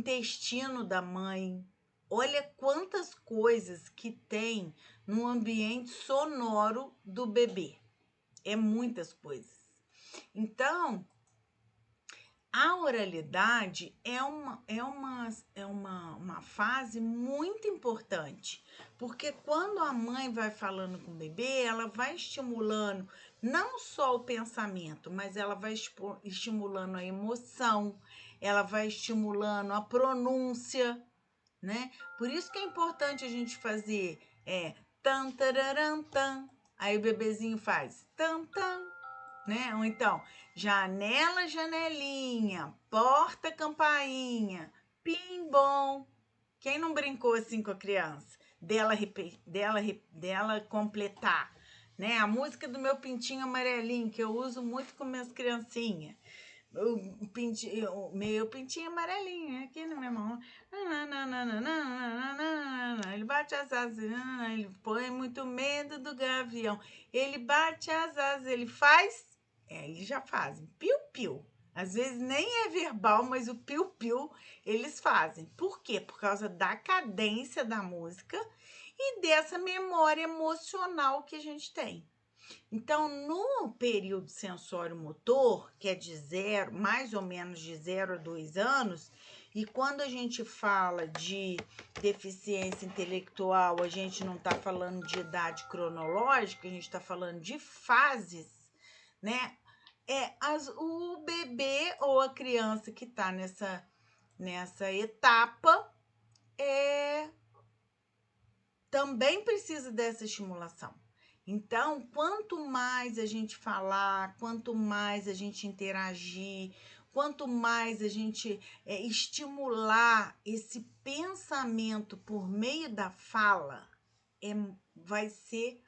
intestino da mãe. Olha quantas coisas que tem no ambiente sonoro do bebê. É muitas coisas. Então, a oralidade é uma fase muito importante, porque quando a mãe vai falando com o bebê, ela vai estimulando não só o pensamento, mas ela vai estimulando a emoção, ela vai estimulando a pronúncia, né? Por isso que é importante a gente fazer tan, tararam, tan. Aí o bebezinho faz tan, tan, né? Ou então, janela, janelinha, porta, campainha, pim-bom. Quem não brincou assim com a criança? Dela completar, né? A música do meu pintinho amarelinho, que eu uso muito com minhas criancinhas. Meu pintinho amarelinho aqui na minha mão. Ele bate as asas, ele põe muito medo do gavião. Ele bate as asas, ele faz. Eles já fazem. Piu-piu. Às vezes nem é verbal, mas o piu-piu eles fazem. Por quê? Por causa da cadência da música e dessa memória emocional que a gente tem. Então, no período sensório-motor, que é de zero, mais ou menos de 0 a 2 anos, e quando a gente fala de deficiência intelectual, a gente não está falando de idade cronológica, a gente está falando de fases, né? O bebê ou a criança que está nessa etapa também precisa dessa estimulação. Então, quanto mais a gente falar, quanto mais a gente interagir, quanto mais a gente estimular esse pensamento por meio da fala, vai ser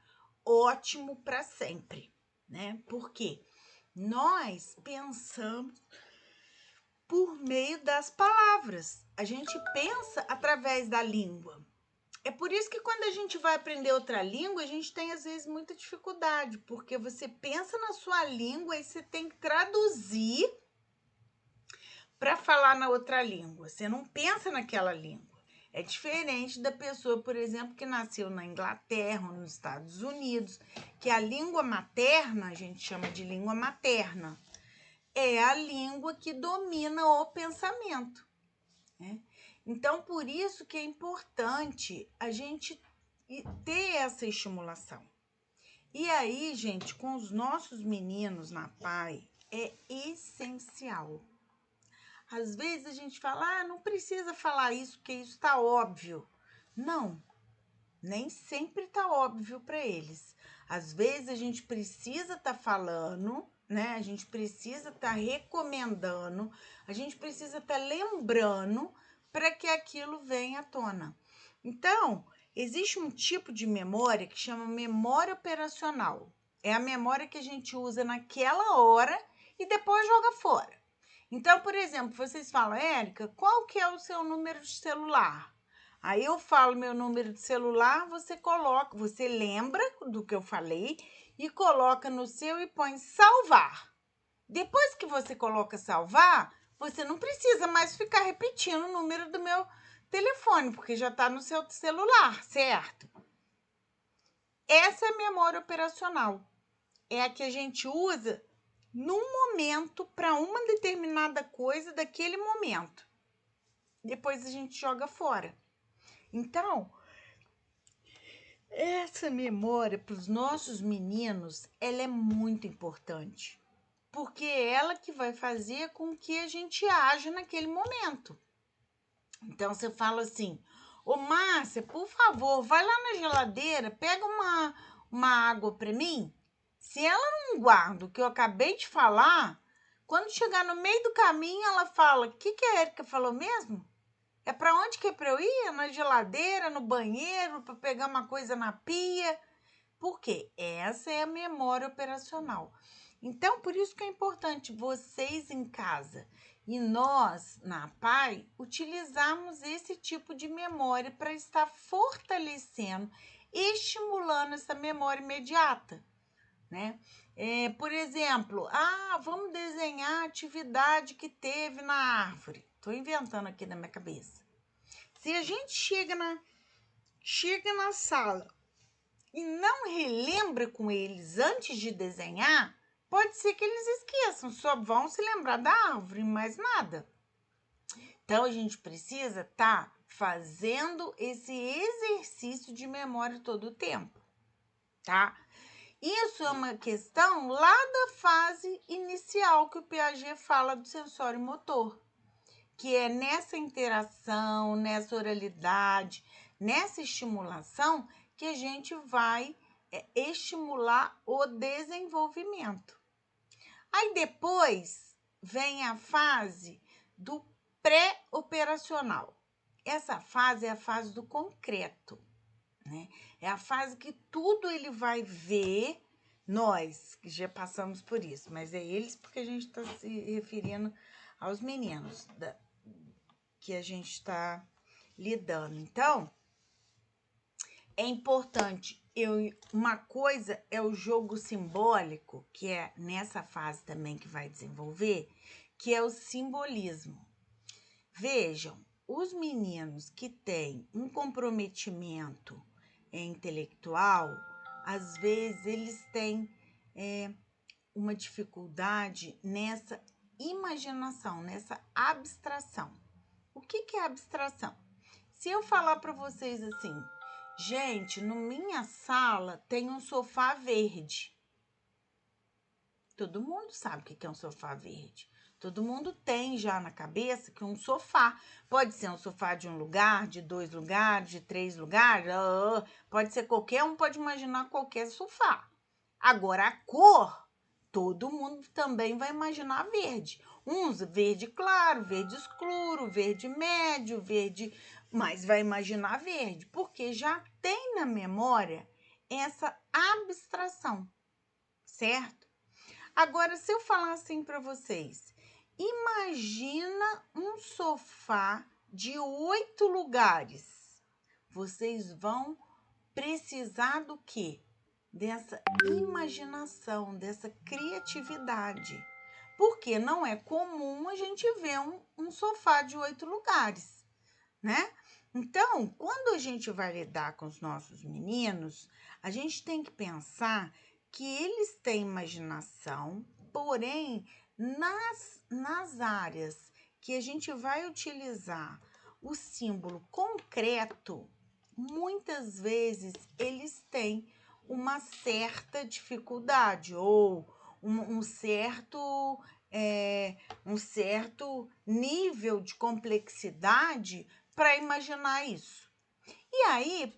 ótimo para sempre, né? Porque nós pensamos por meio das palavras, a gente pensa através da língua. É por isso que quando a gente vai aprender outra língua, a gente tem às vezes muita dificuldade, porque você pensa na sua língua e você tem que traduzir para falar na outra língua. Você não pensa naquela língua. É diferente da pessoa, por exemplo, que nasceu na Inglaterra ou nos Estados Unidos, que a língua materna, a gente chama de língua materna, é a língua que domina o pensamento, né? Então, por isso que é importante a gente ter essa estimulação. E aí, gente, com os nossos meninos na PAI, é essencial. Às vezes a gente fala, não precisa falar isso, porque isso está óbvio. Não, nem sempre está óbvio para eles. Às vezes a gente precisa estar falando, né? A gente precisa estar recomendando, a gente precisa estar lembrando para que aquilo venha à tona. Então, existe um tipo de memória que chama memória operacional. É a memória que a gente usa naquela hora e depois joga fora. Então, por exemplo, vocês falam, Érica, qual que é o seu número de celular? Aí eu falo meu número de celular, você lembra do que eu falei e coloca no seu e põe salvar. Depois que você coloca salvar, você não precisa mais ficar repetindo o número do meu telefone, porque já está no seu celular, certo? Essa é a memória operacional. É a que a gente usa num momento para uma determinada coisa daquele momento. Depois a gente joga fora. Então, essa memória para os nossos meninos, ela é muito importante, porque é ela que vai fazer com que a gente haja naquele momento. Então, você fala assim, ô Márcia, por favor, vai lá na geladeira, pega uma água para mim. Se ela não guarda o que eu acabei de falar, quando chegar no meio do caminho, ela fala, o que a Érica falou mesmo? É para onde que é para eu ir? Na geladeira, no banheiro, para pegar uma coisa na pia? Por quê? Essa é a memória operacional. Então, por isso que é importante vocês em casa e nós, na PAI, utilizarmos esse tipo de memória para estar fortalecendo, estimulando essa memória imediata, né? Por exemplo, vamos desenhar a atividade que teve na árvore. Tô inventando aqui na minha cabeça. Se a gente chega na sala e não relembra com eles antes de desenhar, pode ser que eles esqueçam, só vão se lembrar da árvore, mais nada. Então, a gente precisa estar fazendo esse exercício de memória todo o tempo, tá? Isso é uma questão lá da fase inicial que o Piaget fala do sensório motor, que é nessa interação, nessa oralidade, nessa estimulação que a gente vai estimular o desenvolvimento. Aí depois vem a fase do pré-operacional. Essa fase é a fase do concreto, né? É a fase que tudo ele vai ver, nós que já passamos por isso, mas é eles porque a gente está se referindo aos meninos que a gente está lidando. Então, é importante, uma coisa é o jogo simbólico, que é nessa fase também que vai desenvolver, que é o simbolismo. Vejam, os meninos que têm um comprometimento intelectual, às vezes eles têm uma dificuldade nessa imaginação, nessa abstração. O que é abstração? Se eu falar para vocês assim, gente, na minha sala tem um sofá verde. Todo mundo sabe o que é um sofá verde. Todo mundo tem já na cabeça que um sofá pode ser um sofá de um lugar, de 2 lugares, de 3 lugares, pode ser qualquer um, pode imaginar qualquer sofá. Agora, a cor, todo mundo também vai imaginar verde. Uns verde claro, verde escuro, verde médio, verde, mas vai imaginar verde, porque já tem na memória essa abstração, certo? Agora, se eu falar assim para vocês, imagina um sofá de 8 lugares. Vocês vão precisar do quê? Dessa imaginação, dessa criatividade. Porque não é comum a gente ver um sofá de 8 lugares, né? Então, quando a gente vai lidar com os nossos meninos, a gente tem que pensar que eles têm imaginação, porém, nas áreas que a gente vai utilizar o símbolo concreto, muitas vezes eles têm uma certa dificuldade ou um certo nível de complexidade para imaginar isso. E aí,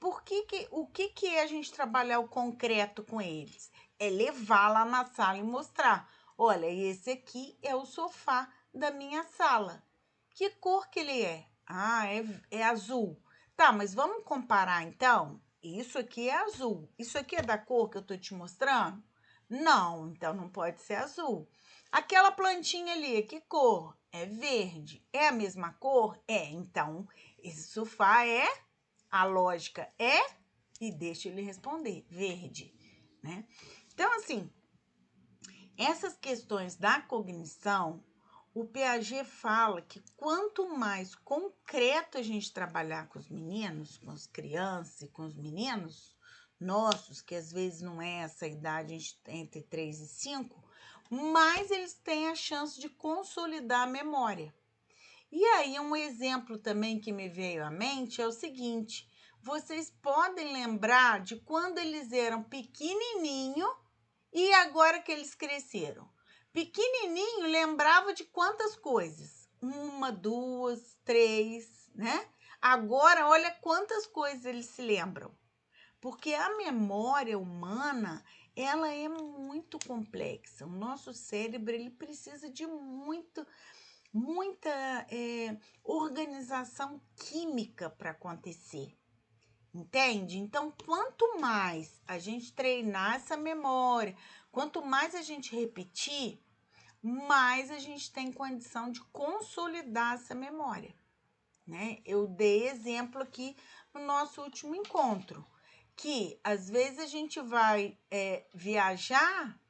o que é a gente trabalhar o concreto com eles? É levar lá na sala e mostrar. Olha, esse aqui é o sofá da minha sala. Que cor que ele é? Ah, é azul. Tá, mas vamos comparar então? Isso aqui é azul. Isso aqui é da cor que eu tô te mostrando? Não, então não pode ser azul. Aquela plantinha ali, que cor? É verde. É a mesma cor? É, então esse sofá é, a lógica é, e deixa ele responder, verde, né? Então, assim, essas questões da cognição, o Piaget fala que quanto mais concreto a gente trabalhar com os meninos, com as crianças e com os meninos nossos, que às vezes não é essa idade entre 3 e 5, mais eles têm a chance de consolidar a memória. E aí, um exemplo também que me veio à mente é o seguinte: vocês podem lembrar de quando eles eram pequenininho e agora que eles cresceram. Pequenininho lembrava de quantas coisas? 1, 2, 3, né? Agora, olha quantas coisas eles se lembram. Porque a memória humana, ela é muito complexa. O nosso cérebro, ele precisa de muita organização química para acontecer, entende? Então, quanto mais a gente treinar essa memória, quanto mais a gente repetir, mais a gente tem condição de consolidar essa memória, né? Eu dei exemplo aqui no nosso último encontro, que às vezes a gente vai viajar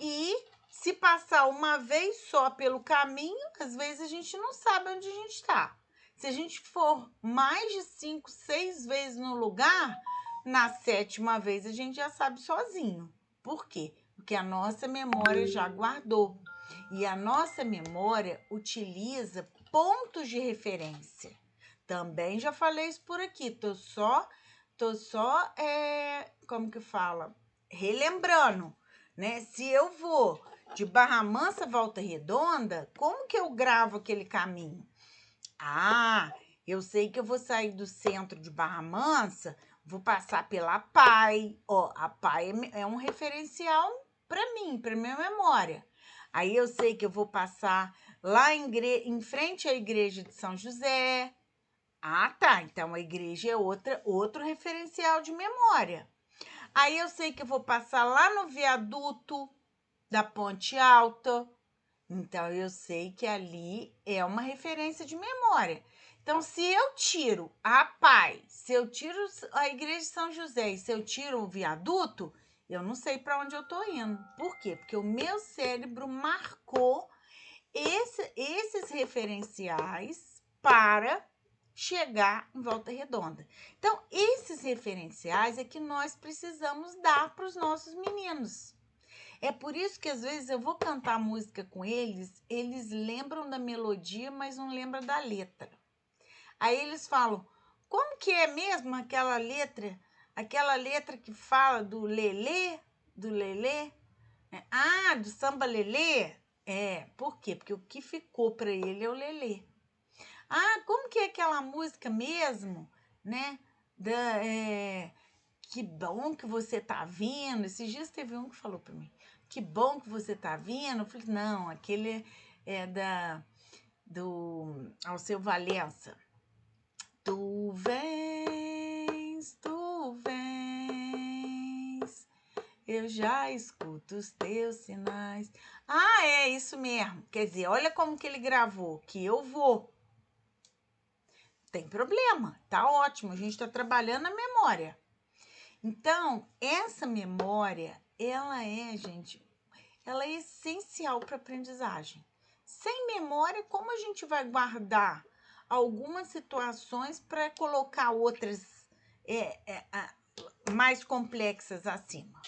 e Se passar uma vez só pelo caminho, às vezes a gente não sabe onde a gente está. Se a gente for mais de 5, 6 vezes no lugar, na 7ª vez a gente já sabe sozinho. Por quê? Porque a nossa memória já guardou. E a nossa memória utiliza pontos de referência. Também já falei isso por aqui. Tô só como que fala? Relembrando, né? Se eu vou de Barra Mansa Volta Redonda, como que eu gravo aquele caminho? Ah, eu sei que eu vou sair do centro de Barra Mansa, vou passar pela PAI. Ó, a PAI é um referencial para mim, para minha memória. Aí eu sei que eu vou passar lá em frente à igreja de São José. Ah, tá. Então a igreja é outro referencial de memória. Aí eu sei que eu vou passar lá no viaduto da Ponte Alta. Então eu sei que ali é uma referência de memória. Então, se eu tiro a PAI, se eu tiro a igreja de São José e se eu tiro o viaduto, eu não sei para onde eu tô indo. Por quê? Porque o meu cérebro marcou esses referenciais para chegar em Volta Redonda. Então, esses referenciais é que nós precisamos dar para os nossos meninos. É por isso que às vezes eu vou cantar música com eles, eles lembram da melodia, mas não lembram da letra. Aí eles falam, como que é mesmo aquela letra? Aquela letra que fala do lelê, do lelê? Ah, do samba lelê? É, por quê? Porque o que ficou para ele é o lelê. Ah, como que é aquela música mesmo, né? Que bom que você tá vindo. Esses dias teve um que falou para mim, que bom que você tá vindo. Eu falei, não, aquele é do Alceu Valença. Tu vens, eu já escuto os teus sinais. Ah, é isso mesmo. Quer dizer, olha como que ele gravou, que eu vou. Tem problema, tá ótimo, a gente está trabalhando a memória. Então, essa memória, gente, ela é essencial para a aprendizagem. Sem memória, como a gente vai guardar algumas situações para colocar outras mais complexas acima?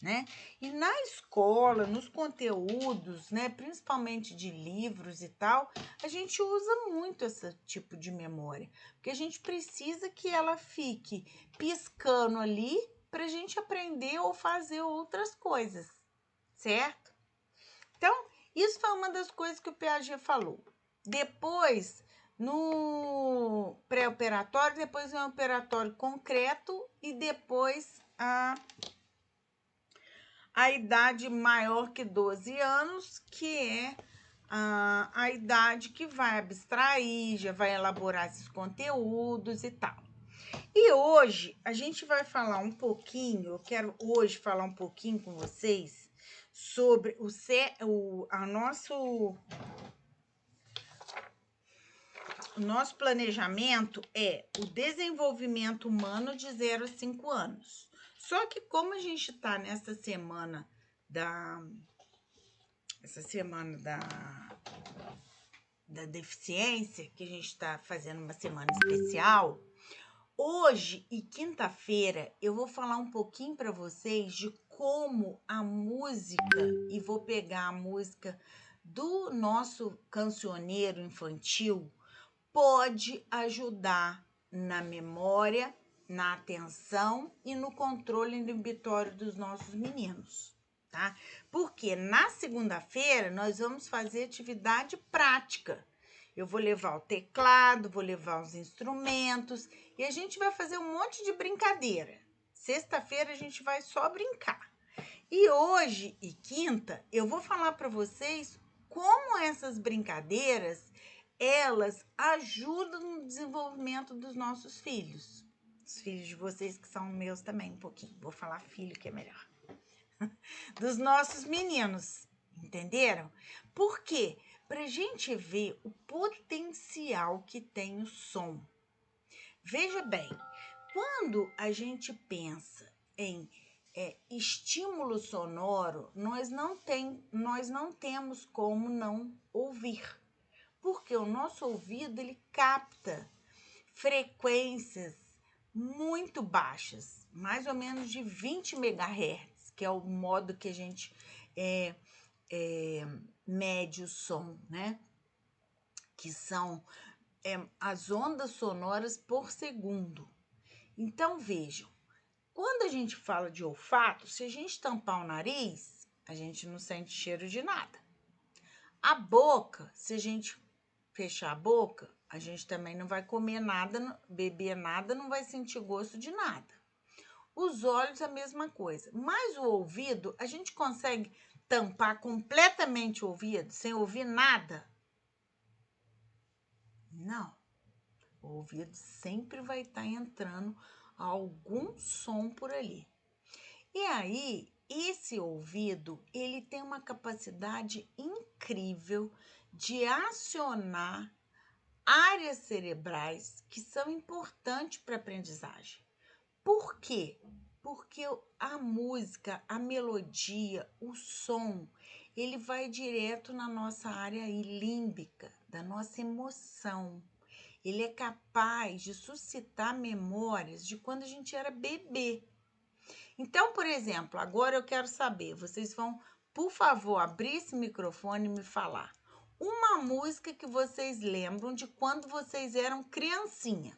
Né? E na escola, nos conteúdos, né, principalmente de livros e tal, a gente usa muito esse tipo de memória, porque a gente precisa que ela fique piscando ali para a gente aprender ou fazer outras coisas, certo? Então, isso foi uma das coisas que o Piaget falou. Depois, no pré-operatório, depois no operatório concreto e depois a idade maior que 12 anos, que é a idade que vai abstrair, já vai elaborar esses conteúdos e tal. E hoje a gente vai falar um pouquinho, eu quero hoje falar um pouquinho com vocês sobre o nosso planejamento é o desenvolvimento humano de 0 a 5 anos. Só que como a gente está nessa semana da deficiência, que a gente está fazendo uma semana especial, hoje e quinta-feira eu vou falar um pouquinho para vocês de como a música, e vou pegar a música do nosso cancioneiro infantil, pode ajudar na memória, na atenção e no controle inibitório dos nossos meninos, tá? Porque na segunda-feira nós vamos fazer atividade prática. Eu vou levar o teclado, vou levar os instrumentos e a gente vai fazer um monte de brincadeira. Sexta-feira a gente vai só brincar. E hoje e quinta eu vou falar para vocês como essas brincadeiras elas ajudam no desenvolvimento dos nossos filhos. Os filhos de vocês que são meus também um pouquinho. Vou falar filho que é melhor. Dos nossos meninos, entenderam? Por quê? Para a gente ver o potencial que tem o som. Veja bem, quando a gente pensa em estímulo sonoro, nós não temos como não ouvir, porque o nosso ouvido ele capta frequências muito baixas, mais ou menos de 20 MHz, que é o modo que a gente mede o som, né? Que são as ondas sonoras por segundo. Então, vejam, quando a gente fala de olfato, se a gente tampar o nariz, a gente não sente cheiro de nada. A boca, se a gente fechar a boca, a gente também não vai comer nada, beber nada, não vai sentir gosto de nada. Os olhos, a mesma coisa. Mas o ouvido, a gente consegue tampar completamente o ouvido, sem ouvir nada? Não. O ouvido sempre vai estar entrando algum som por ali. E aí, esse ouvido, ele tem uma capacidade incrível de acionar áreas cerebrais que são importantes para a aprendizagem. Por quê? Porque a música, a melodia, o som, ele vai direto na nossa área límbica, da nossa emoção. Ele é capaz de suscitar memórias de quando a gente era bebê. Então, por exemplo, agora eu quero saber, vocês vão, por favor, abrir esse microfone e me falar uma música que vocês lembram de quando vocês eram criancinha.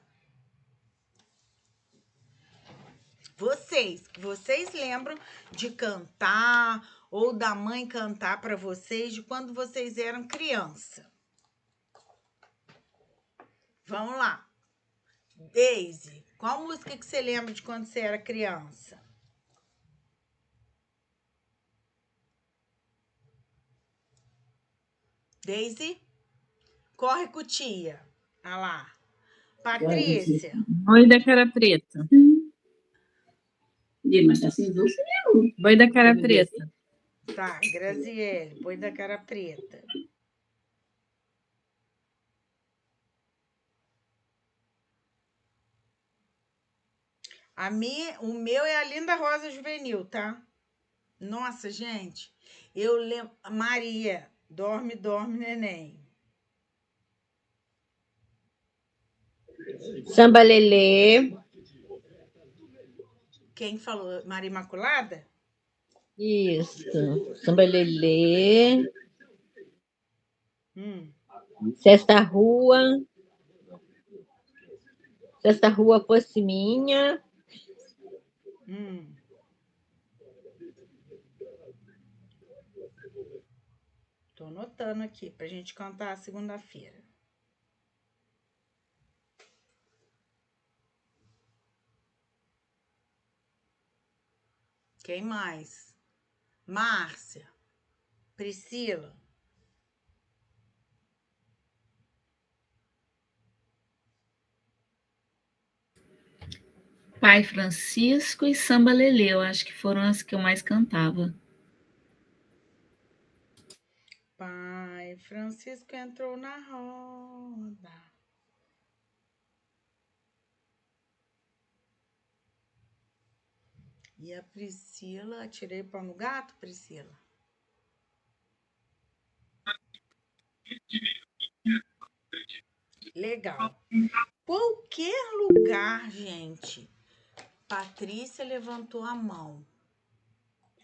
Vocês lembram de cantar ou da mãe cantar para vocês de quando vocês eram criança? Vamos lá. Daisy, qual música que você lembra de quando você era criança? Daisy? Corre com tia. Ah lá. Patrícia. Boi da cara preta. Boi da cara preta. Tá, Graziele, Boi da cara preta. O meu é a Linda Rosa Juvenil, tá? Nossa, gente, eu lembro. Maria, dorme, dorme, neném. Samba Lelê. Quem falou? Maria Imaculada? Isso. Samba Lelê. Sexta Rua fosse minha. Tô anotando aqui pra gente cantar segunda-feira. Quem mais? Márcia. Priscila. Pai Francisco e Samba Lelê, eu acho que foram as que eu mais cantava. Pai Francisco entrou na roda. E a Priscila, atirei pau no gato, Priscila? Legal. Qualquer lugar, gente. Patrícia levantou a mão.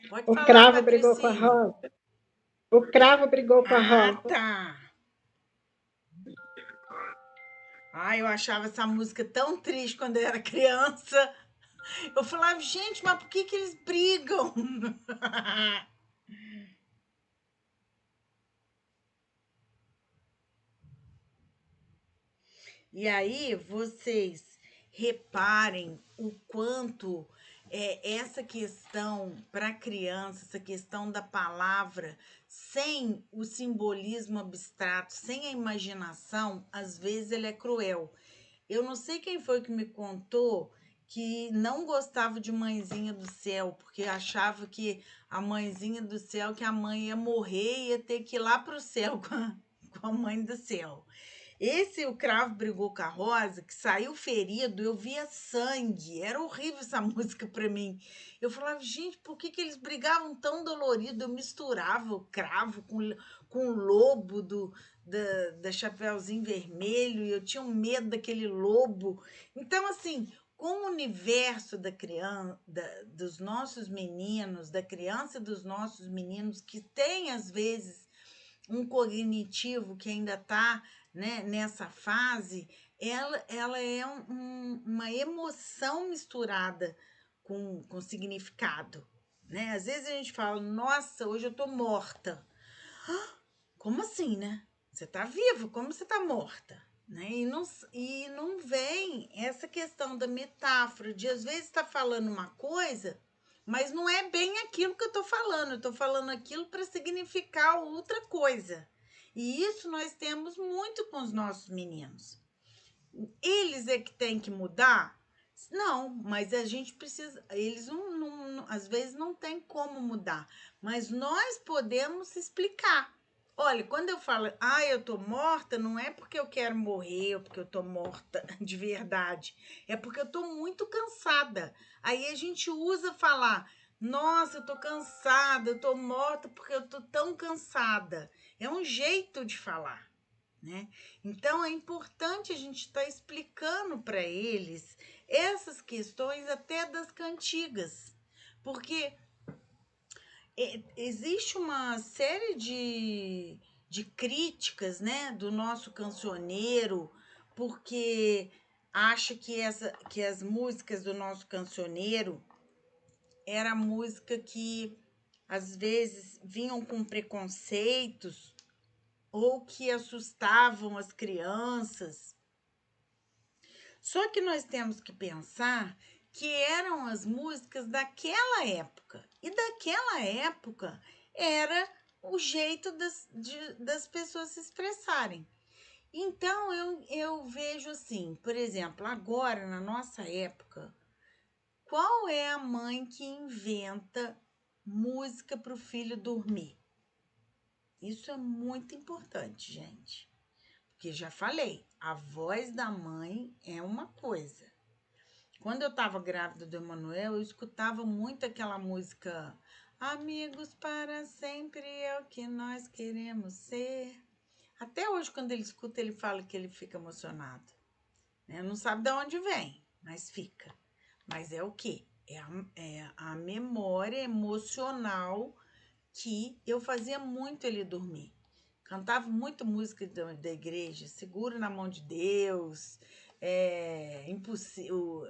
Pode falar, Cravo brigou com a Rosa. O Cravo brigou com a Rosa. Ah, tá. Eu achava essa música tão triste quando eu era criança. Eu falava, gente, mas por que eles brigam? E aí, vocês reparem o quanto essa questão para criança, essa questão da palavra, sem o simbolismo abstrato, sem a imaginação, às vezes ele é cruel. Eu não sei quem foi que me contou que não gostava de Mãezinha do Céu, porque achava que a Mãezinha do Céu, que a mãe ia morrer e ia ter que ir lá para o céu com a Mãe do Céu. O Cravo Brigou com a Rosa, que saiu ferido, eu via sangue. Era horrível essa música para mim. Eu falava, gente, por que eles brigavam tão dolorido? Eu misturava o cravo com o lobo da Chapeuzinho Vermelho, e eu tinha um medo daquele lobo. Então, assim, com o universo da criança, dos nossos meninos, da criança dos nossos meninos, que tem, às vezes, um cognitivo que ainda está, né, nessa fase, ela é uma emoção misturada com significado. Né? Às vezes a gente fala, nossa, hoje eu estou morta. Como assim, né? Você está viva, como você está morta? Né? E não vem essa questão da metáfora, de às vezes estar falando uma coisa, mas não é bem aquilo que eu estou falando. Eu estou falando aquilo para significar outra coisa. E isso nós temos muito com os nossos meninos. Eles é que têm que mudar? Não, mas a gente precisa. Eles às vezes não tem como mudar, mas nós podemos explicar. Olha, quando eu falo, eu tô morta, não é porque eu quero morrer ou porque eu tô morta de verdade. É porque eu tô muito cansada. Aí a gente usa falar, nossa, eu tô cansada, eu tô morta porque eu tô tão cansada. É um jeito de falar, né? Então é importante a gente estar explicando para eles essas questões até das cantigas, porque existe uma série de críticas, né, do nosso cancioneiro, porque acha que as músicas do nosso cancioneiro era música que às vezes vinham com preconceitos ou que assustavam as crianças. Só que nós temos que pensar que eram as músicas daquela época. E daquela época era o jeito das pessoas se expressarem. Então, eu vejo assim, por exemplo, agora, na nossa época, qual é a mãe que inventa música para o filho dormir? Isso é muito importante, gente. Porque já falei, a voz da mãe é uma coisa. Quando eu estava grávida do Emanuel, eu escutava muito aquela música Amigos para sempre é o que nós queremos ser. Até hoje, quando ele escuta, ele fala que ele fica emocionado. Né? Não sabe de onde vem, mas fica. Mas é o quê? É a memória emocional que eu fazia muito ele dormir. Cantava muito música da igreja, Seguro na Mão de Deus, Impossível,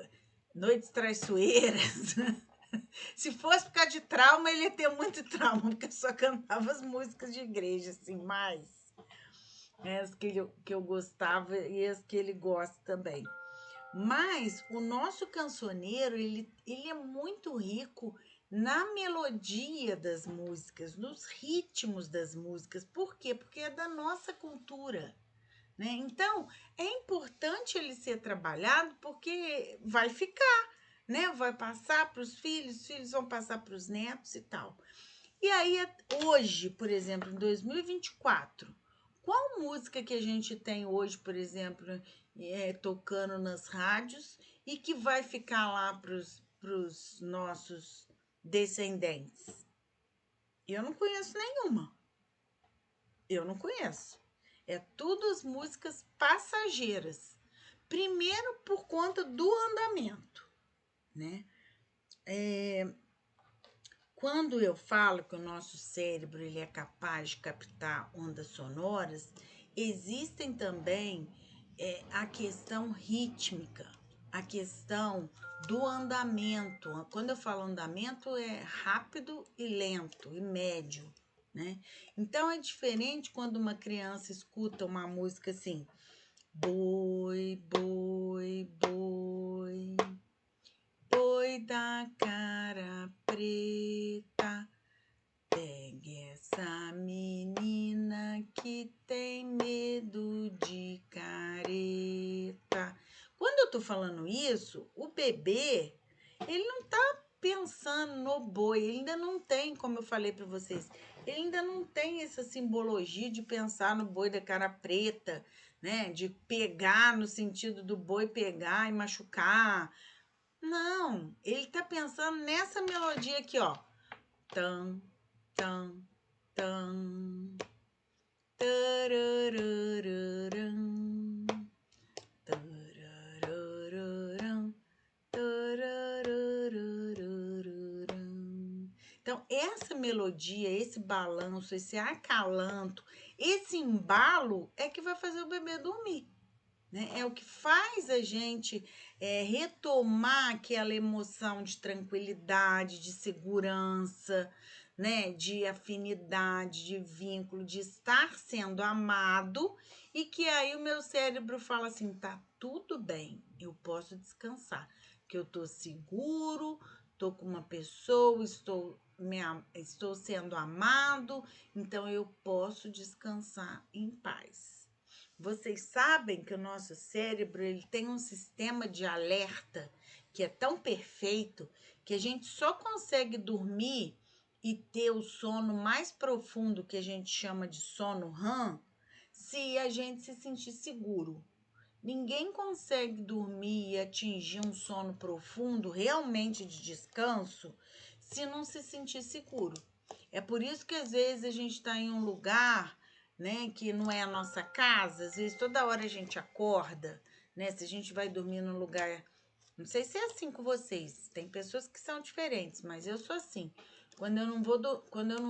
Noites Traiçoeiras. Se fosse por causa de trauma, ele ia ter muito trauma, porque eu só cantava as músicas de igreja, assim, mais. As que eu gostava e as que ele gosta também. Mas o nosso cancioneiro, ele é muito rico na melodia das músicas, nos ritmos das músicas. Por quê? Porque é da nossa cultura. Né? Então, é importante ele ser trabalhado porque vai ficar, né? Vai passar para os filhos vão passar para os netos e tal. E aí, hoje, por exemplo, em 2024, qual música que a gente tem hoje, por exemplo, tocando nas rádios e que vai ficar lá para os nossos descendentes? Eu não conheço nenhuma. Eu não conheço. É tudo as músicas passageiras. Primeiro, por conta do andamento, né? Quando eu falo que o nosso cérebro ele é capaz de captar ondas sonoras, existem também a questão rítmica, a questão do andamento. Quando eu falo andamento, é rápido e lento e médio, né? Então, é diferente quando uma criança escuta uma música assim, boi, boi, boi, boi da cara preta, pegue essa menina que tem medo de careta. Quando eu tô falando isso, o bebê, ele não tá pensando no boi, ele ainda não tem, como eu falei para vocês, ele ainda não tem essa simbologia de pensar no boi da cara preta, né? De pegar no sentido do boi pegar e machucar. Não, ele tá pensando nessa melodia aqui, ó. Tan, tan, tan. Tararararam, tararararam, tararararam. Então, essa melodia, esse balanço, esse acalanto, esse embalo é que vai fazer o bebê dormir, né? É o que faz a gente retomar aquela emoção de tranquilidade, de segurança, né? De afinidade, de vínculo, de estar sendo amado, e que aí o meu cérebro fala assim: tá tudo bem, eu posso descansar, que eu tô seguro, tô com uma pessoa, estou sendo amado, então eu posso descansar em paz. Vocês sabem que o nosso cérebro ele tem um sistema de alerta que é tão perfeito que a gente só consegue dormir e ter o sono mais profundo, que a gente chama de sono REM, se a gente se sentir seguro. Ninguém consegue dormir e atingir um sono profundo, realmente de descanso, se não se sentir seguro. É por isso que às vezes a gente está em um lugar, né, que não é a nossa casa, às vezes toda hora a gente acorda, né? Se a gente vai dormir num lugar, não sei se é assim com vocês, tem pessoas que são diferentes, mas eu sou assim. Quando eu não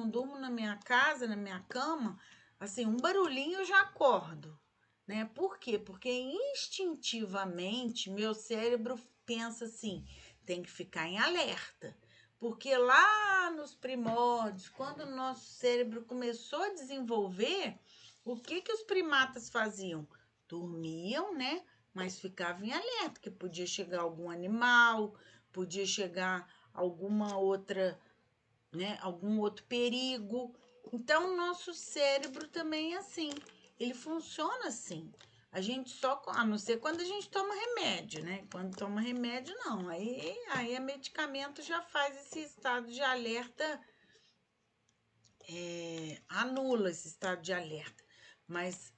durmo na minha casa, na minha cama, assim, um barulhinho eu já acordo, né? Por quê? Porque instintivamente meu cérebro pensa assim, tem que ficar em alerta. Porque lá nos primórdios, quando o nosso cérebro começou a desenvolver, o que os primatas faziam? Dormiam, né? Mas ficavam em alerta, que podia chegar algum animal, podia chegar alguma outra, né? Algum outro perigo. Então, o nosso cérebro também é assim. Ele funciona assim. A gente só, a não ser quando a gente toma remédio, né? Quando toma remédio, não. Aí a medicamento já faz esse estado de alerta, anula esse estado de alerta. Mas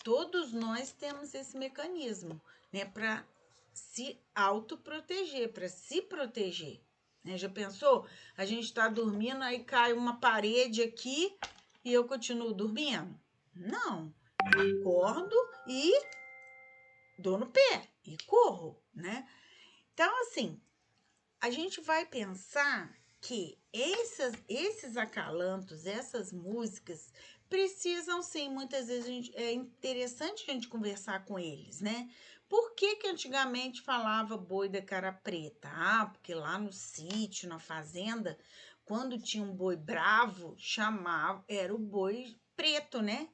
todos nós temos esse mecanismo, né? Para se autoproteger, para se proteger. Né? Já pensou? A gente está dormindo, aí cai uma parede aqui e eu continuo dormindo? Não. Acordo e dou no pé e corro, né? Então, assim, a gente vai pensar que esses acalantos, essas músicas, precisam sim, muitas vezes é interessante a gente conversar com eles, né? Por que antigamente falava boi da cara preta? Ah, porque lá no sítio, na fazenda, quando tinha um boi bravo, era o boi preto, né?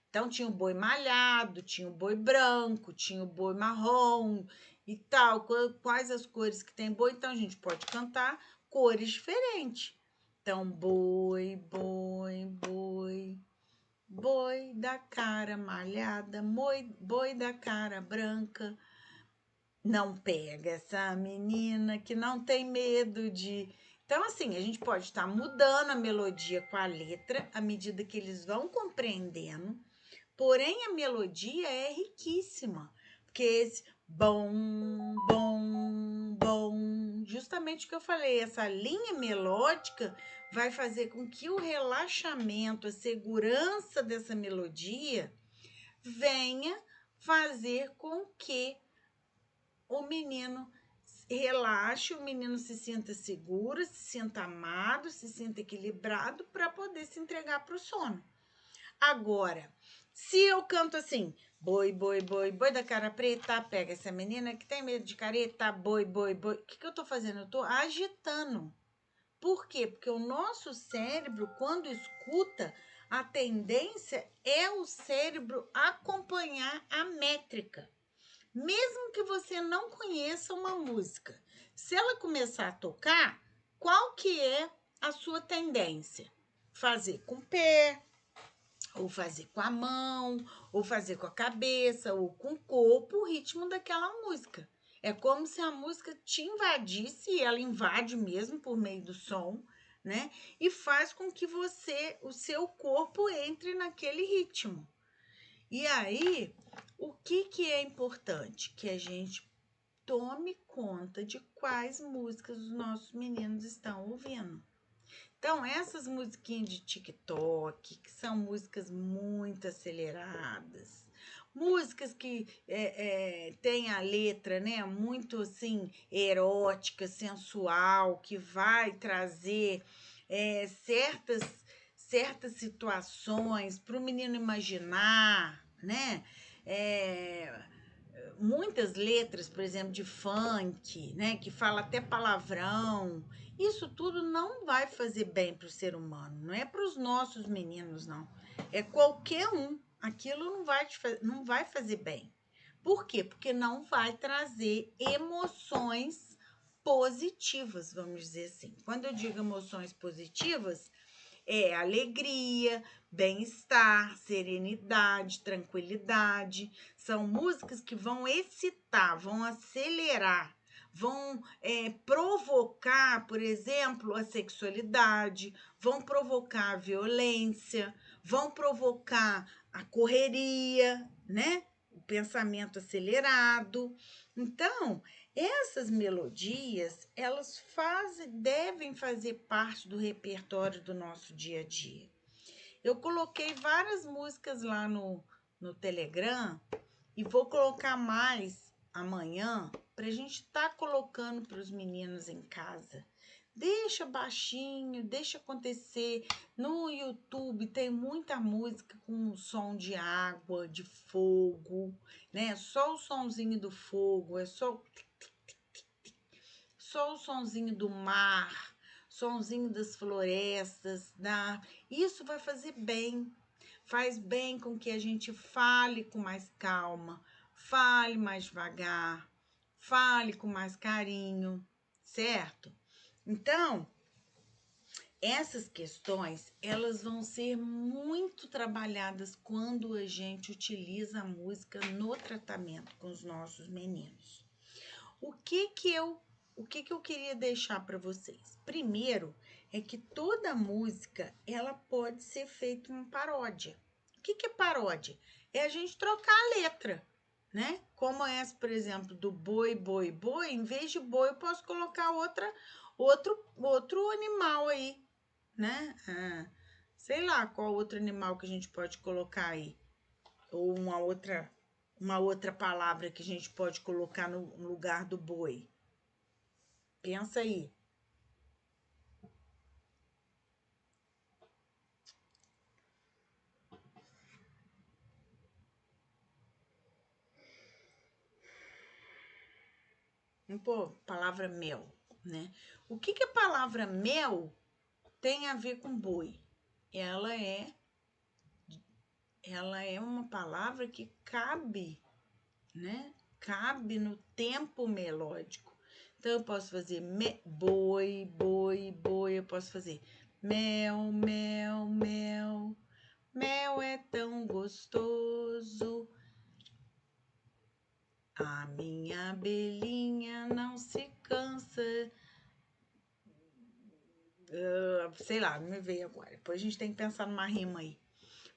Então tinha o boi malhado, tinha o boi branco, tinha o boi marrom e tal. Quais as cores que tem boi? Então a gente pode cantar cores diferentes. Então, boi, boi, boi, boi da cara malhada, boi da cara branca. Não pega essa menina que não tem medo de. Então, assim, a gente pode estar mudando a melodia com a letra à medida que eles vão compreendendo. Porém, a melodia é riquíssima, porque esse bom, bom, bom, justamente o que eu falei, essa linha melódica vai fazer com que o relaxamento, a segurança dessa melodia venha fazer com que o menino relaxe, o menino se sinta seguro, se sinta amado, se sinta equilibrado para poder se entregar para o sono. Agora, se eu canto assim, boi, boi, boi, boi da cara preta, pega essa menina que tem medo de careta, boi, boi, boi. O que eu tô fazendo? Eu tô agitando. Por quê? Porque o nosso cérebro, quando escuta, a tendência é o cérebro acompanhar a métrica. Mesmo que você não conheça uma música, se ela começar a tocar, qual que é a sua tendência? Fazer com o pé, ou fazer com a mão, ou fazer com a cabeça, ou com o corpo, o ritmo daquela música. É como se a música te invadisse, e ela invade mesmo por meio do som, né? E faz com que o seu corpo entre naquele ritmo. E aí, O que é importante? Que a gente tome conta de quais músicas os nossos meninos estão ouvindo. Então, essas musiquinhas de TikTok, que são músicas muito aceleradas, músicas que tem a letra, né, muito assim, erótica, sensual, que vai trazer certas situações para o menino imaginar, né? Muitas letras, por exemplo, de funk, né, que fala até palavrão, isso tudo não vai fazer bem para o ser humano, não é para os nossos meninos, não. É qualquer um. Aquilo não vai fazer bem. Por quê? Porque não vai trazer emoções positivas, vamos dizer assim. Quando eu digo emoções positivas, é alegria, bem-estar, serenidade, tranquilidade. São músicas que vão excitar, vão acelerar, vão provocar, por exemplo, a sexualidade, vão provocar a violência, vão provocar a correria, né? O pensamento acelerado. Então, essas melodias, elas devem fazer parte do repertório do nosso dia a dia. Eu coloquei várias músicas lá no Telegram e vou colocar mais amanhã para a gente estar colocando para os meninos em casa. Deixa baixinho, deixa acontecer. No YouTube tem muita música com som de água, de fogo, né? Só o sonzinho do fogo, é só o sonzinho do mar, sonzinho das florestas, isso vai fazer bem. Faz bem com que a gente fale com mais calma, fale mais devagar, fale com mais carinho, certo? Então, essas questões, elas vão ser muito trabalhadas quando a gente utiliza a música no tratamento com os nossos meninos. O que eu queria deixar para vocês? Primeiro, é que toda música, ela pode ser feita uma paródia. O que é paródia? É a gente trocar a letra, né? Como essa, por exemplo, do boi, boi, boi, em vez de boi, eu posso colocar outro animal aí, né? Sei lá qual outro animal que a gente pode colocar aí. Ou uma outra palavra que a gente pode colocar no lugar do boi. Pensa aí. Pô, palavra mel, né? O que a palavra mel tem a ver com boi? Ela é uma palavra que cabe, né? Cabe no tempo melódico. Então, eu posso fazer boi, boi, boi. Eu posso fazer mel, mel, mel. Mel é tão gostoso. A minha abelhinha não se cansa. Sei lá, não me veio agora. Depois a gente tem que pensar numa rima aí.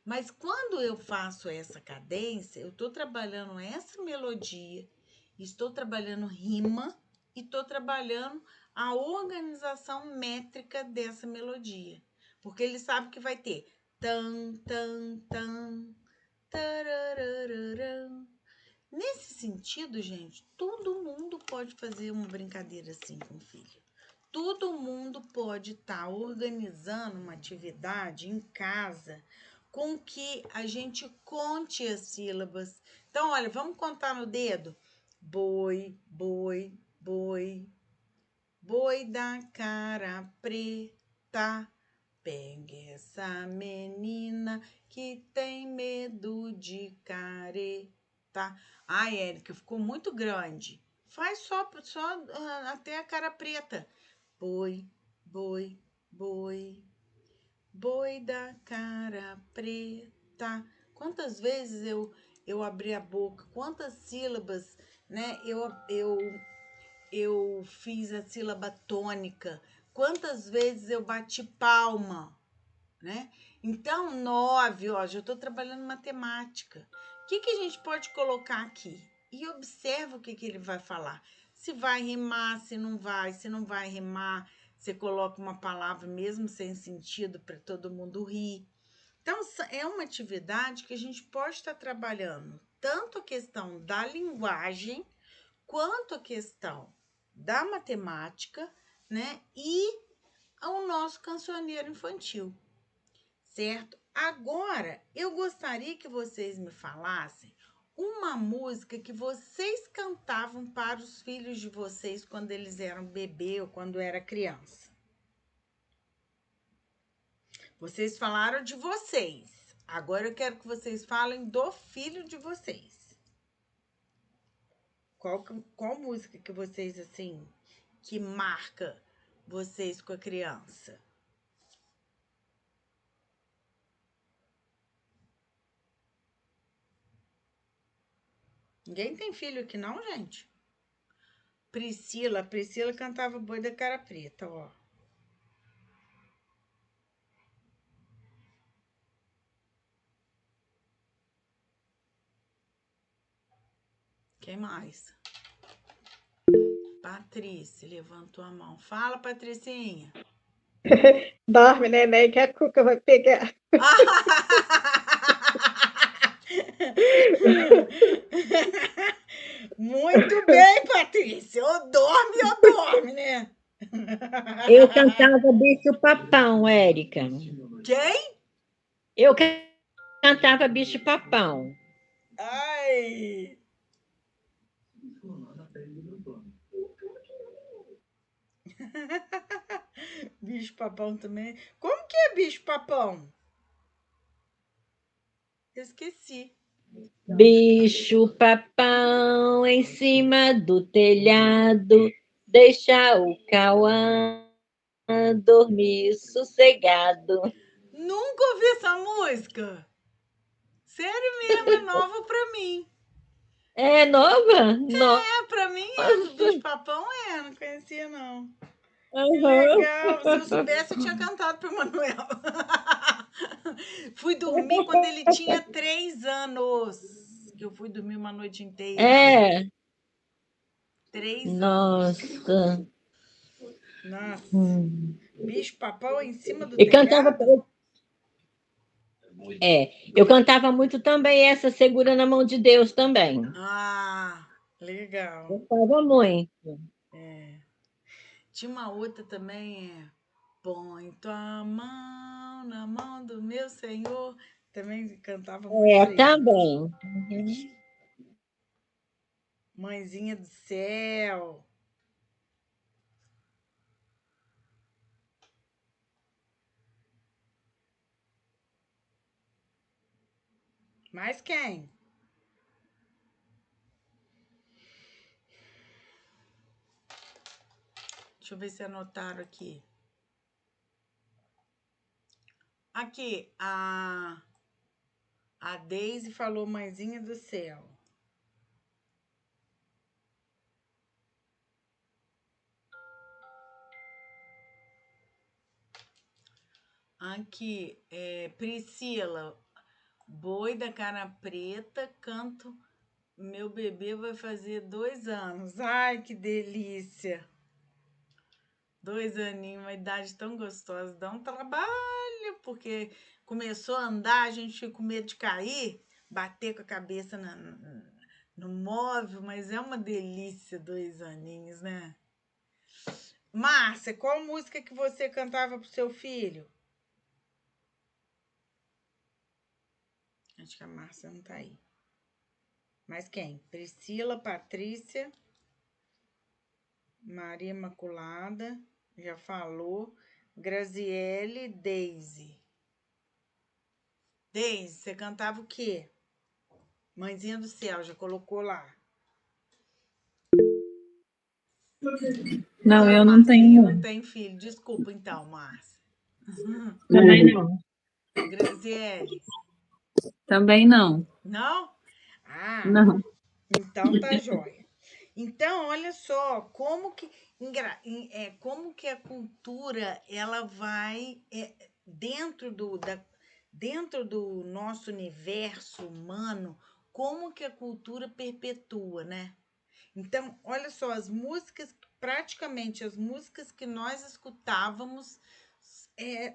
Mas quando eu faço essa cadência, eu estou trabalhando essa melodia, estou trabalhando rima e estou trabalhando a organização métrica dessa melodia. Porque ele sabe que vai ter tan, tan, tan, tararararam. Nesse sentido, gente, todo mundo pode fazer uma brincadeira assim com o filho. Todo mundo pode estar organizando uma atividade em casa com que a gente conte as sílabas. Então, olha, vamos contar no dedo. Boi, boi, boi. Boi da cara preta. Pegue essa menina que tem medo de careta. Ai, Érica, ficou muito grande. Faz só até a cara preta. Boi, boi, boi. Boi da cara preta. Quantas vezes eu abri a boca? Quantas sílabas, né? Eu fiz a sílaba tônica. Quantas vezes eu bati palma, né? Então, 9, ó, já estou trabalhando matemática. O que a gente pode colocar aqui? E observa o que ele vai falar. Se vai rimar, se não vai. Se não vai rimar, você coloca uma palavra mesmo sem sentido para todo mundo rir. Então, é uma atividade que a gente pode estar trabalhando tanto a questão da linguagem, quanto a questão da matemática, né? E ao nosso cancioneiro infantil, certo? Agora, eu gostaria que vocês me falassem uma música que vocês cantavam para os filhos de vocês quando eles eram bebê ou quando era criança. Vocês falaram de vocês. Agora eu quero que vocês falem do filho de vocês. Qual música que vocês, assim, que marca vocês com a criança? Ninguém tem filho aqui não, gente? Priscila cantava Boi da Cara Preta, ó. Quem mais? Patrícia levantou a mão. Fala, Patricinha. Dorme, neném, que a Cuca vai pegar. Muito bem, Patrícia. Ou dorme, né? Eu cantava Bicho-Papão, Érica. Quem? Eu cantava Bicho-Papão. Ai! Bicho-papão também. Como que é bicho-papão? Eu esqueci. Bicho-Papão em cima do telhado, deixa o Cauã dormir sossegado. Nunca ouvi essa música. Sério mesmo, é nova pra mim. É nova? Nossa. É, pra mim é do bicho-papão, não conhecia não. Que Uhum. legal, se eu soubesse eu tinha cantado pro Manuel. Fui dormir quando ele tinha 3 anos. Que eu fui dormir uma noite inteira. É. 3 anos. Nossa. Nossa. Bicho-papão em cima do E cantava. telhado? Eu cantava muito também essa Segura na Mão de Deus também. Ah, legal. Gostava muito. Tinha uma outra também, Põe tua mão na mão do meu Senhor. Também cantava muito isso. Também. Uhum. Mãezinha do céu. Mais quem? Deixa eu ver se anotaram aqui. Aqui, a Deise falou Mãezinha do Céu. Aqui, Priscila, Boi da Cara Preta, canto Meu Bebê vai fazer 2 anos. Ai, que delícia! 2 aninhos, uma idade tão gostosa, dá um trabalho, porque começou a andar, a gente fica com medo de cair, bater com a cabeça no móvel, mas é uma delícia 2 aninhos, né? Márcia, qual música que você cantava pro seu filho? Acho que a Márcia não tá aí. Mas quem? Priscila, Patrícia, Maria Imaculada, já falou. Graziele, Deise. Deise, você cantava o quê? Mãezinha do Céu, já colocou lá. Não, eu não Marcinha tenho. não tem filho. Desculpa, então, Márcia. Também não. Graziele. Também não. Não? Ah, Não. então tá jóia. Então, olha só, como que a cultura ela vai dentro do nosso universo humano, como que a cultura perpetua, né? Então, olha só, as músicas, praticamente as músicas que nós escutávamos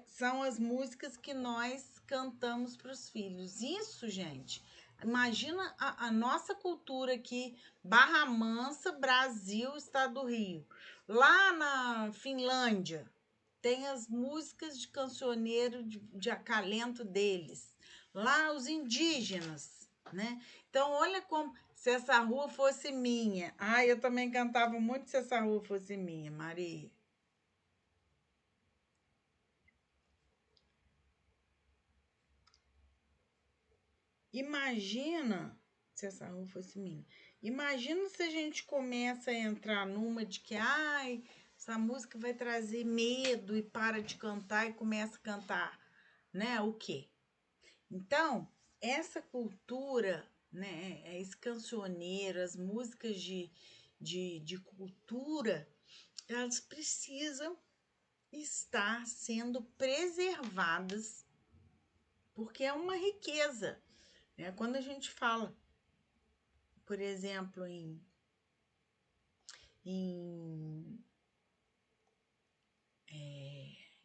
são as músicas que nós cantamos para os filhos. Isso, gente, imagina a nossa cultura aqui, Barra Mansa, Brasil, Estado do Rio. Lá na Finlândia, tem as músicas de cancioneiro de acalento deles. Lá, os indígenas, né? Então, olha como se essa rua fosse minha. Ah, eu também cantava muito Se Essa Rua Fosse Minha, Maria. Imagina se essa rua fosse minha. Imagina se a gente começa a entrar numa de que, ai, essa música vai trazer medo e para de cantar e começa a cantar, né? O quê? Então, essa cultura, né, esse cancioneiro, as músicas de cultura, elas precisam estar sendo preservadas, porque é uma riqueza, né? Quando a gente fala, por exemplo, em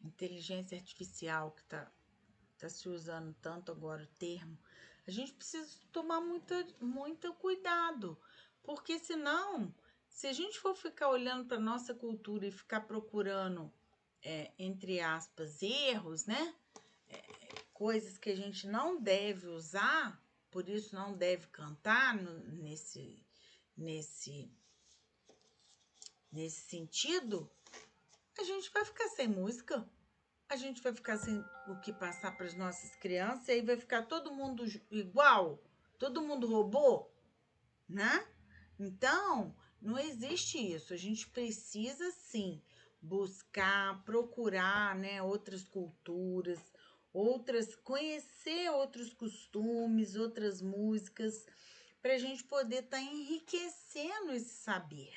inteligência artificial, que tá se usando tanto agora o termo, a gente precisa tomar muito cuidado, porque senão, se a gente for ficar olhando para a nossa cultura e ficar procurando, entre aspas, erros, né? Coisas que a gente não deve usar, por isso não deve cantar nesse sentido, a gente vai ficar sem música. A gente vai ficar sem o que passar para as nossas crianças, e aí vai ficar todo mundo igual, todo mundo robô, né? Então, não existe isso. A gente precisa, sim, buscar, procurar, né, outras culturas, conhecer outros costumes, outras músicas, para a gente poder estar enriquecendo esse saber.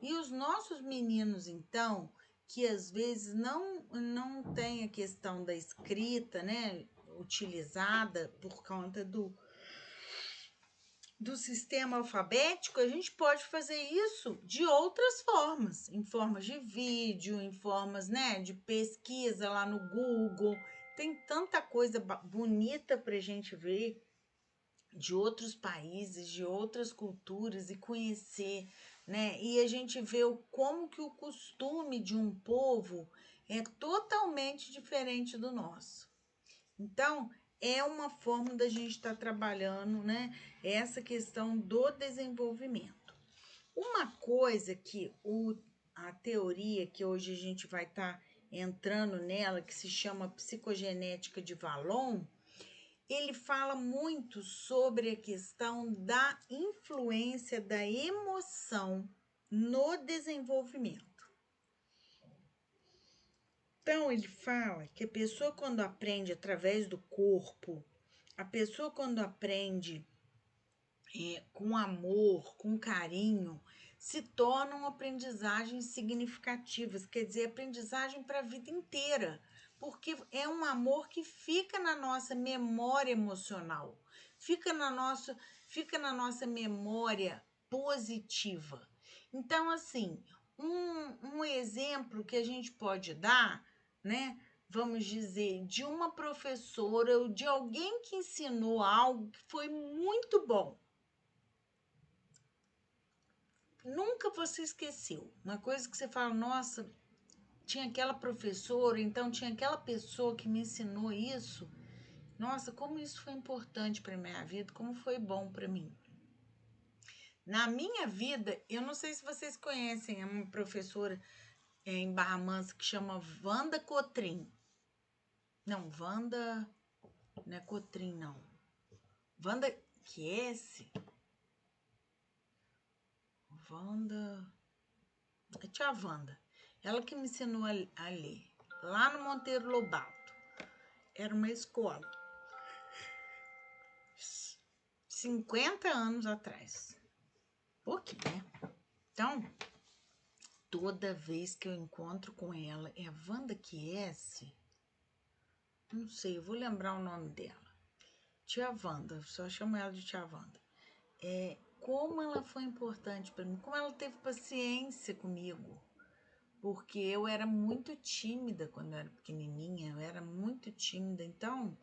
E os nossos meninos, então, que às vezes não tem a questão da escrita, né, utilizada por conta do sistema alfabético, a gente pode fazer isso de outras formas, em formas de vídeo, em formas, né, de pesquisa lá no Google. Tem tanta coisa bonita para a gente ver de outros países, de outras culturas e conhecer, né? E a gente vê como que o costume de um povo é totalmente diferente do nosso. Então, é uma forma da gente estar trabalhando, né? Essa questão do desenvolvimento. Uma coisa que a teoria que hoje a gente vai estar entrando nela, que se chama psicogenética de Vallon, ele fala muito sobre a questão da influência da emoção no desenvolvimento. Então, ele fala que a pessoa, quando aprende através do corpo, a pessoa, quando aprende com amor, com carinho, se tornam aprendizagens significativas, quer dizer, aprendizagem para a vida inteira, porque é um amor que fica na nossa memória emocional, fica na nossa memória positiva. Então, assim, um exemplo que a gente pode dar, né? Vamos dizer, de uma professora ou de alguém que ensinou algo que foi muito bom. Nunca você esqueceu. Uma coisa que você fala, nossa, tinha aquela professora, então tinha aquela pessoa que me ensinou isso. Nossa, como isso foi importante para minha vida, como foi bom para mim. Na minha vida, eu não sei se vocês conhecem, é uma professora em Barra Mansa que chama Wanda Cotrim. Não, Wanda, não é Cotrim, não. Wanda Chiesi. Wanda, é tia Wanda. Ela que me ensinou a ler, lá no Monteiro Lobato. Era uma escola. 50 anos atrás. Pouquinho, né? Então, toda vez que eu encontro com ela, é a Wanda Chiesi? Não sei, eu vou lembrar o nome dela. tia Wanda, só chamo ela de tia Wanda. Como ela foi importante para mim, como ela teve paciência comigo, porque eu era muito tímida quando eu era pequenininha, eu era muito tímida, então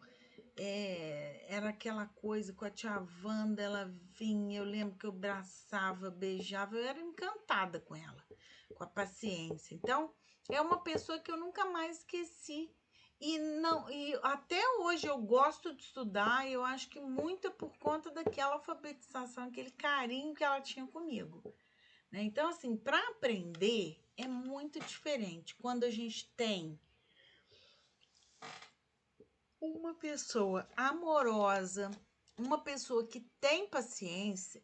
era aquela coisa com a tia Wanda, ela vinha, eu lembro que eu abraçava, beijava, eu era encantada com ela, com a paciência. Então, é uma pessoa que eu nunca mais esqueci. E até hoje eu gosto de estudar, e eu acho que muito é por conta daquela alfabetização, aquele carinho que ela tinha comigo, né? Então, assim, para aprender é muito diferente quando a gente tem uma pessoa amorosa, uma pessoa que tem paciência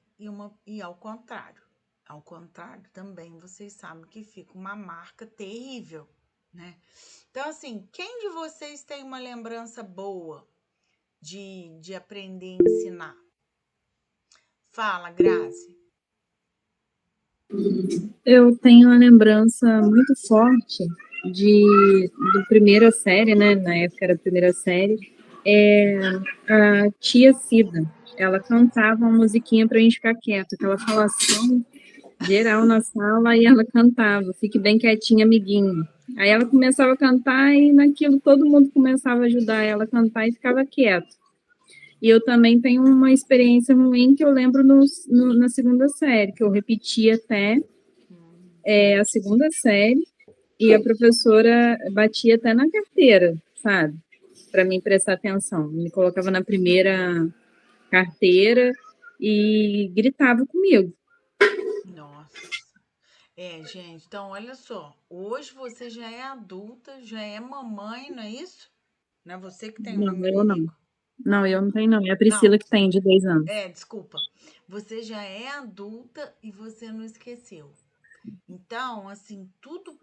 e ao contrário. Ao contrário, também vocês sabem que fica uma marca terrível, né? Então, assim, quem de vocês tem uma lembrança boa de aprender a ensinar? Fala, Grazi. Eu tenho uma lembrança muito forte do primeira série, né? Na época era a primeira série. A tia Cida. Ela cantava uma musiquinha pra gente ficar quieto, aquela falação geral na sala, e ela cantava, fique bem quietinha, amiguinho. Aí ela começava a cantar e naquilo todo mundo começava a ajudar ela a cantar e ficava quieto. E eu também tenho uma experiência ruim que eu lembro na segunda série, que eu repeti até a segunda série, e a professora batia até na carteira, sabe? Para mim prestar atenção. Me colocava na primeira carteira e gritava comigo. Nossa. Gente, então olha só. Hoje você já é adulta, já é mamãe, não é isso? Não é você que tem o Não, eu não. Menico? Não, eu não tenho, não. É a Priscila Não, que tem, de 2 anos. desculpa. Você já é adulta e você não esqueceu. Então, assim, tudo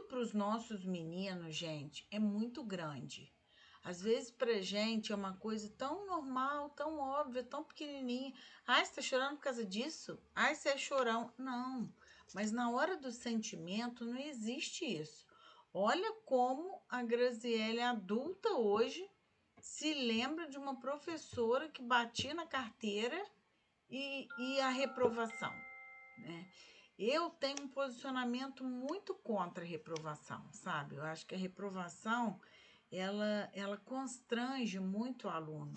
para os nossos meninos, gente, é muito grande. Às vezes, pra gente, é uma coisa tão normal, tão óbvia, tão pequenininha. Ai, você tá chorando por causa disso? Ai, você é chorão. Não, mas na hora do sentimento não existe isso. Olha como a Graziele, adulta hoje, se lembra de uma professora que batia na carteira e a reprovação, né? Eu tenho um posicionamento muito contra a reprovação, sabe? Eu acho que a reprovação, ela constrange muito o aluno.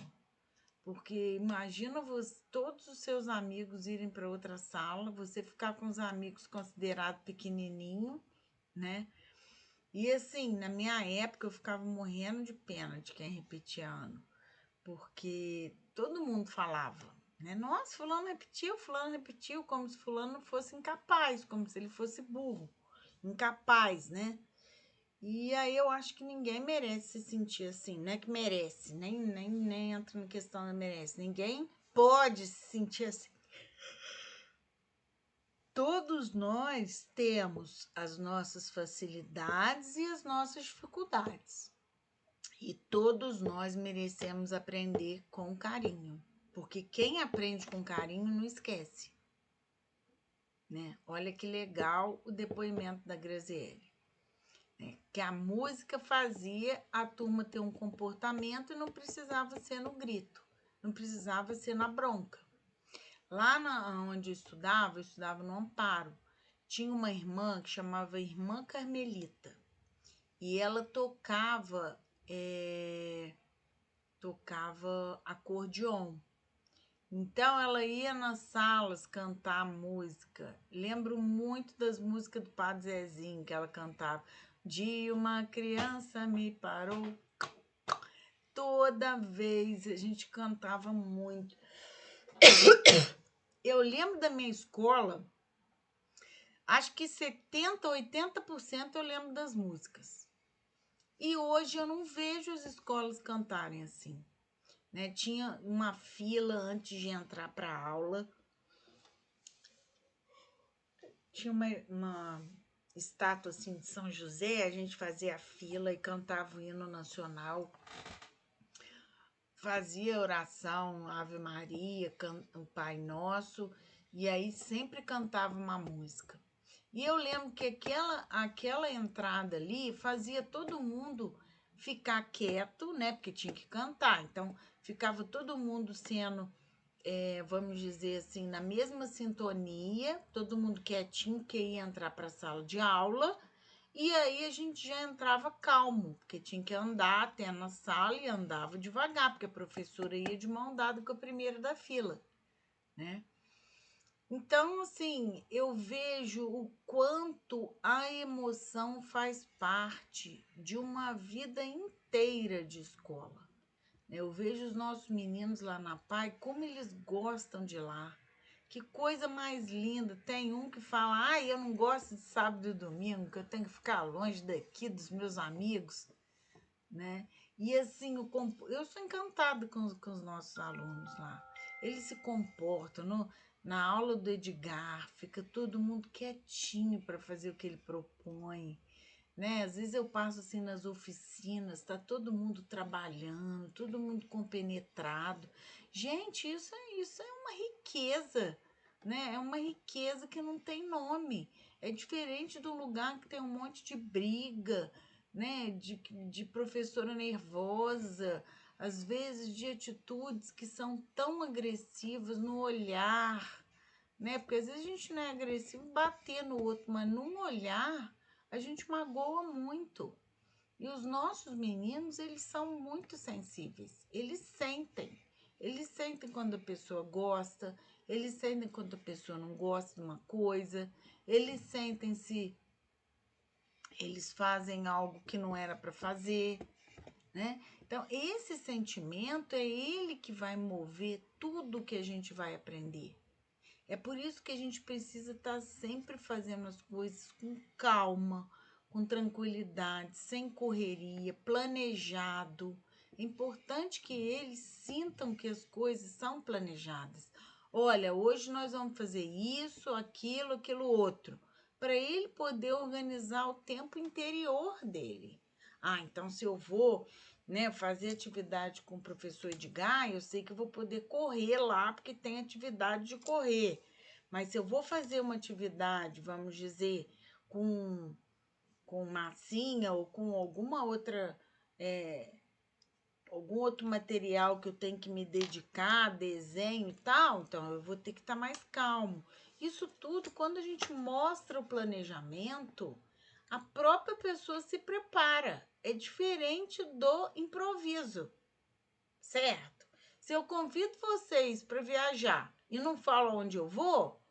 Porque imagina todos os seus amigos irem para outra sala, você ficar com os amigos considerados pequenininho, né? E assim, na minha época, eu ficava morrendo de pena de quem repetia ano, porque todo mundo falava, né? Nossa, fulano repetiu, como se fulano fosse incapaz, como se ele fosse burro, incapaz, né? E aí eu acho que ninguém merece se sentir assim, não é que merece, nem entra na questão de merece, ninguém pode se sentir assim. Todos nós temos as nossas facilidades e as nossas dificuldades. E todos nós merecemos aprender com carinho, porque quem aprende com carinho não esquece, né? Olha que legal o depoimento da Graziele, né? Que a música fazia a turma ter um comportamento e não precisava ser no grito, não precisava ser na bronca. Lá onde eu estudava no Amparo. Tinha uma irmã que chamava Irmã Carmelita. E ela tocava acordeon. Então ela ia nas salas cantar música. Lembro muito das músicas do Padre Zezinho que ela cantava. De uma criança me parou. Toda vez a gente cantava muito. Eu lembro da minha escola, acho que 70%, 80% eu lembro das músicas. E hoje eu não vejo as escolas cantarem assim, né? Tinha uma fila antes de entrar para a aula. Tinha uma estátua assim de São José, a gente fazia a fila e cantava o hino nacional. Fazia oração, Ave Maria, o Pai Nosso, e aí sempre cantava uma música. E eu lembro que aquela entrada ali fazia todo mundo ficar quieto, né? Porque tinha que cantar. Então, ficava todo mundo sendo, vamos dizer assim, na mesma sintonia, todo mundo quietinho que ia entrar para a sala de aula, e aí a gente já entrava calmo, porque tinha que andar até na sala e andava devagar, porque a professora ia de mão dada com a primeira da fila, né? Então, assim, eu vejo o quanto a emoção faz parte de uma vida inteira de escola. Eu vejo os nossos meninos lá na PAI, como eles gostam de lá. Que coisa mais linda. Tem um que fala, ai, eu não gosto de sábado e domingo, que eu tenho que ficar longe daqui dos meus amigos, né? E assim, eu sou encantada com os nossos alunos lá. Eles se comportam. Na aula do Edgar, fica todo mundo quietinho para fazer o que ele propõe, né? Às vezes eu passo assim nas oficinas, tá todo mundo trabalhando, todo mundo compenetrado. Gente, isso é uma riqueza, né? É uma riqueza que não tem nome. É diferente do lugar que tem um monte de briga, né? De professora nervosa, às vezes de atitudes que são tão agressivas no olhar, né? Porque às vezes a gente não é agressivo bater no outro, mas num olhar a gente magoa muito. E os nossos meninos, eles são muito sensíveis. Eles sentem. Eles sentem quando a pessoa gosta, eles sentem quando a pessoa não gosta de uma coisa, eles sentem se eles fazem algo que não era para fazer, né? Então, esse sentimento é ele que vai mover tudo que a gente vai aprender. É por isso que a gente precisa estar sempre fazendo as coisas com calma, com tranquilidade, sem correria, planejado. É importante que eles sintam que as coisas são planejadas. Olha, hoje nós vamos fazer isso, aquilo outro, para ele poder organizar o tempo interior dele. Ah, então se eu vou, né, fazer atividade com o professor Edgar, eu sei que eu vou poder correr lá, porque tem atividade de correr. Mas se eu vou fazer uma atividade, vamos dizer, com massinha ou com algum outro material que eu tenho que me dedicar, desenho e tal, então eu vou ter que estar mais calmo. Isso tudo, quando a gente mostra o planejamento, a própria pessoa se prepara. É diferente do improviso, certo? Se eu convido vocês para viajar e não falo onde eu vou,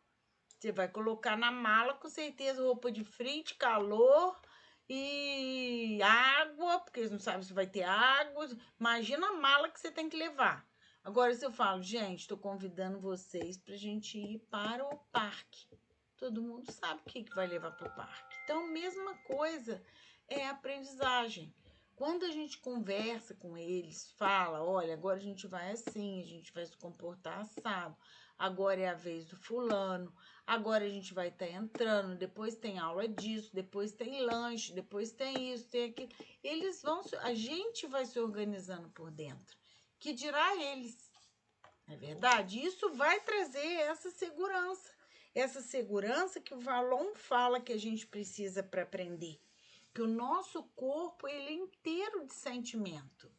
você vai colocar na mala, com certeza, roupa de frio, de calor e água, porque eles não sabem se vai ter água. Imagina a mala que você tem que levar. Agora, se eu falo, gente, estou convidando vocês para a gente ir para o parque. Todo mundo sabe o que vai levar para o parque. Então, mesma coisa é a aprendizagem. Quando a gente conversa com eles, fala, olha, agora a gente vai assim, a gente vai se comportar assado, agora é a vez do fulano, agora a gente vai estar entrando, depois tem aula disso, depois tem lanche, depois tem isso, tem aquilo. A gente vai se organizando por dentro. Que dirá eles? Não é verdade? Isso vai trazer essa segurança que o Valon fala que a gente precisa para aprender. Que o nosso corpo ele é inteiro de sentimento.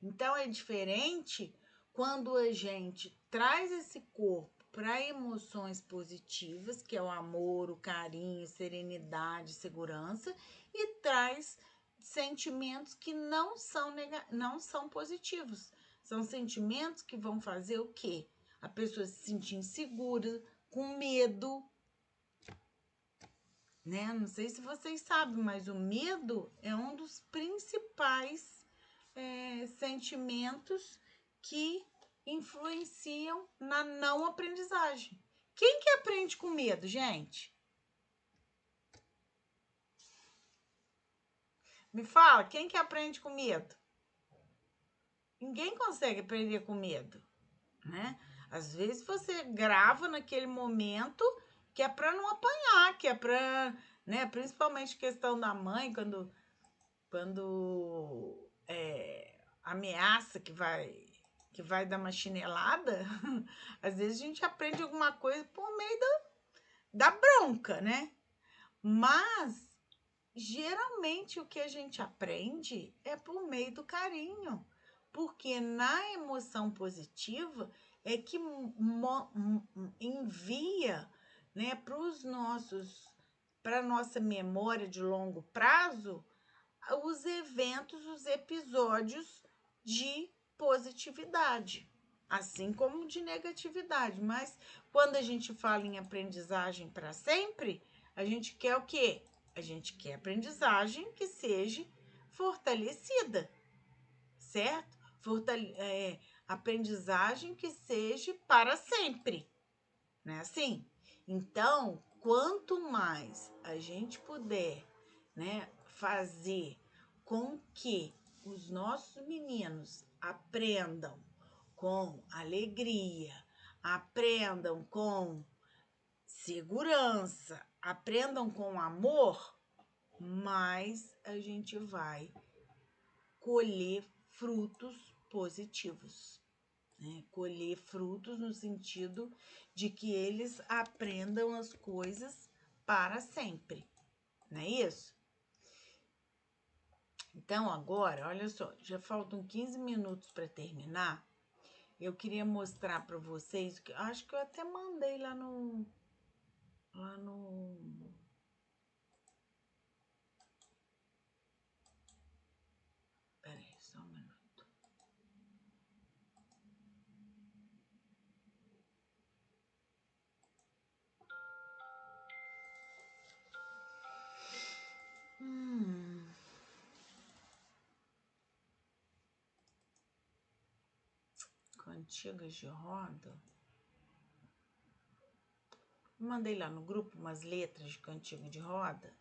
Então é diferente quando a gente traz esse corpo para emoções positivas, que é o amor, o carinho, serenidade, segurança, e traz sentimentos que não são positivos. São sentimentos que vão fazer o quê? A pessoa se sentir insegura, com medo, né? Não sei se vocês sabem, mas o medo é um dos principais sentimentos que influenciam na não aprendizagem. Quem que aprende com medo, gente? Me fala, quem que aprende com medo? Ninguém consegue aprender com medo, né? Às vezes você grava naquele momento que é para não apanhar, que é para, né, principalmente questão da mãe, quando ameaça que vai dar uma chinelada, às vezes a gente aprende alguma coisa por meio da bronca, né? Mas geralmente o que a gente aprende é por meio do carinho, Porque na emoção positiva é que envia, né, para nossa memória de longo prazo os eventos, os episódios de positividade, assim como de negatividade. Mas quando a gente fala em aprendizagem para sempre, a gente quer o quê? A gente quer aprendizagem que seja fortalecida, certo? Aprendizagem que seja para sempre, não é assim? Então, quanto mais a gente puder, né, fazer com que os nossos meninos aprendam com alegria, aprendam com segurança, aprendam com amor, mais a gente vai colher frutos positivos, né? Colher frutos no sentido de que eles aprendam as coisas para sempre, não é isso? Então, agora, olha só, já faltam 15 minutos para terminar. Eu queria mostrar para vocês, que acho que eu até mandei lá no. Peraí, só um minuto. Cantigas de roda. Mandei lá no grupo umas letras de cantiga de roda.